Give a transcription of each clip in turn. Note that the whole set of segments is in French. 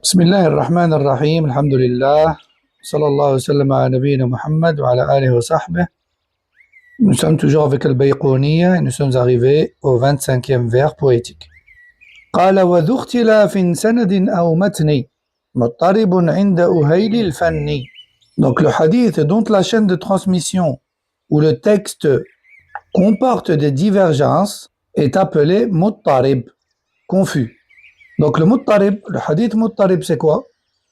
بسم الله الرحمن الرحيم الحمد لله صلى الله وسلم على نبينا محمد وعلى آله وصحبه. Nous sommes toujours avec le Bayqouniya et nous sommes arrivés au 25e vers poétique. قال وذو اختلاف سند أو متن مضطرب عند أهيل الفن. Donc le hadith dont la chaîne de transmission où le texte comporte des divergences est appelé muttarib, confus. Donc le muttarib, le hadith muttarib c'est quoi?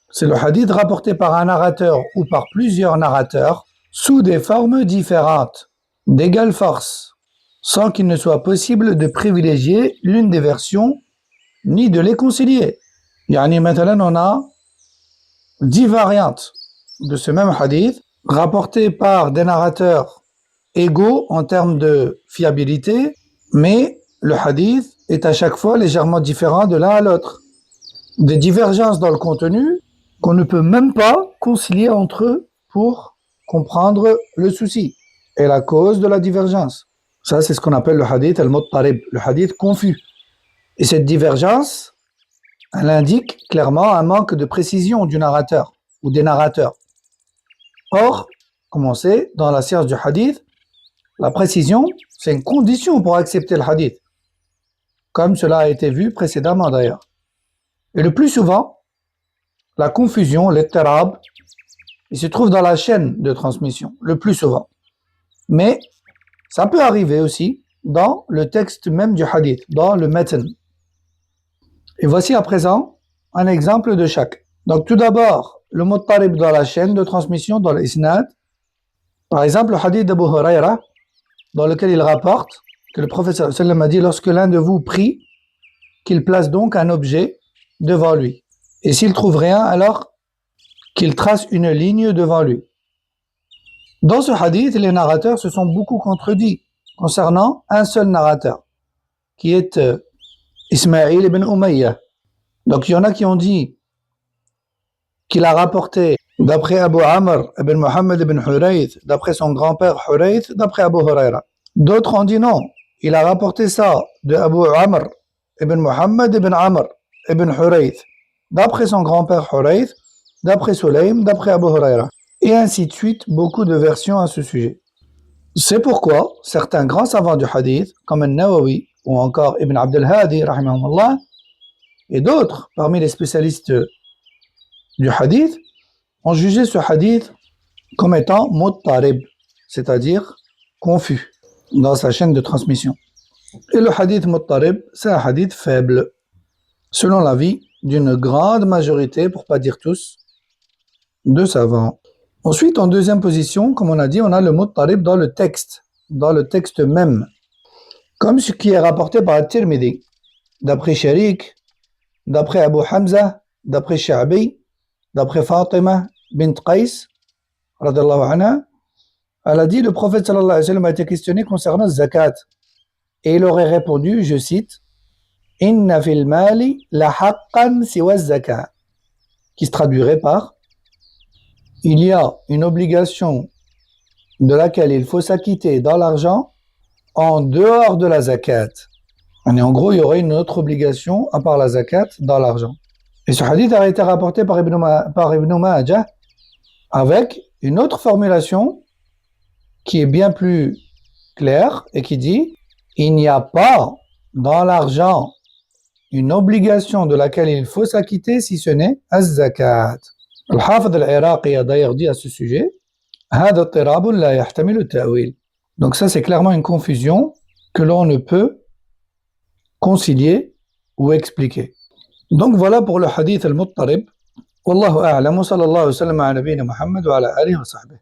C'est le hadith rapporté par un narrateur ou par plusieurs narrateurs sous des formes différentes, d'égale force, sans qu'il ne soit possible de privilégier l'une des versions ni de les concilier. Yani maintenant on a 10 variantes de ce même hadith rapportées par des narrateurs égaux en termes de fiabilité, mais le hadith est à chaque fois légèrement différent de l'un à l'autre. Des divergences dans le contenu qu'on ne peut même pas concilier entre eux pour comprendre le souci et la cause de la divergence. Ça, c'est ce qu'on appelle le hadith al-muttarib, le hadith confus. Et cette divergence, elle indique clairement un manque de précision du narrateur ou des narrateurs. Or, comme on sait, dans la science du hadith, la précision, c'est une condition pour accepter le hadith, comme cela a été vu précédemment d'ailleurs. Et le plus souvent, la confusion, l'ittirab, il se trouve dans la chaîne de transmission, le plus souvent. Mais ça peut arriver aussi dans le texte même du hadith, dans le matn. Et voici à présent un exemple de chaque. Donc tout d'abord, le muttarib dans la chaîne de transmission, dans l'isnad. Par exemple, le hadith d'Abu Huraira, dans lequel il rapporte que le prophète sallallahu alayhi wa sallam a dit lorsque l'un de vous prie, qu'il place donc un objet devant lui. Et s'il trouve rien, alors qu'il trace une ligne devant lui. Dans ce hadith, les narrateurs se sont beaucoup contredits concernant un seul narrateur, qui est Ismaïl ibn Umayyah. Donc il y en a qui ont dit qu'il a rapporté d'après Abu Amr ibn Muhammad ibn Hurayth, d'après son grand-père Hurayth, d'après Abu Huraira. D'autres ont dit non, il a rapporté ça de Abu Amr ibn Muhammad ibn Amr ibn Hurayth, d'après son grand-père Hurayth, d'après Sulaym, d'après Abu Huraira. Et ainsi de suite, beaucoup de versions à ce sujet. C'est pourquoi certains grands savants du hadith, comme Al-Nawawi ou encore Ibn Abd al-Hadi, rahimahumullah, et d'autres parmi les spécialistes du hadith, ont jugé ce hadith comme étant muttarib, c'est-à-dire confus dans sa chaîne de transmission. Et le hadith muttarib, c'est un hadith faible, selon l'avis d'une grande majorité, pour pas dire tous, de savants. Ensuite, en deuxième position, comme on a dit, on a le muttarib dans le texte même, comme ce qui est rapporté par At-Tirmidhi, d'après Sharik, d'après Abu Hamza, d'après Sha'bi, d'après Fatima bint Qais, radallahu anha. Elle a dit, le prophète sallallahu alayhi wa sallam a été questionné concernant le zakat, et il aurait répondu, je cite, Inna fil mali la haqqan siwa zakat, qui se traduirait par il y a une obligation de laquelle il faut s'acquitter dans l'argent en dehors de la zakat. Et en gros, il y aurait une autre obligation à part la zakat dans l'argent. Et ce hadith a été rapporté par Ibn Majah avec une autre formulation qui est bien plus claire et qui dit il n'y a pas dans l'argent une obligation de laquelle il faut s'acquitter si ce n'est az-zakat. Al-Hafid al-Iraqi a d'ailleurs dit à ce sujet هذا اضطراب لا يحتمل التأويل. Donc ça c'est clairement une confusion que l'on ne peut concilier ou expliquer. Donc voilà pour le hadith al-muttarib. Wallahu a'lam wa sallallahu alayhi wa sallam ala nabiyyina Muhammad wa ala alihi wa sahbihi.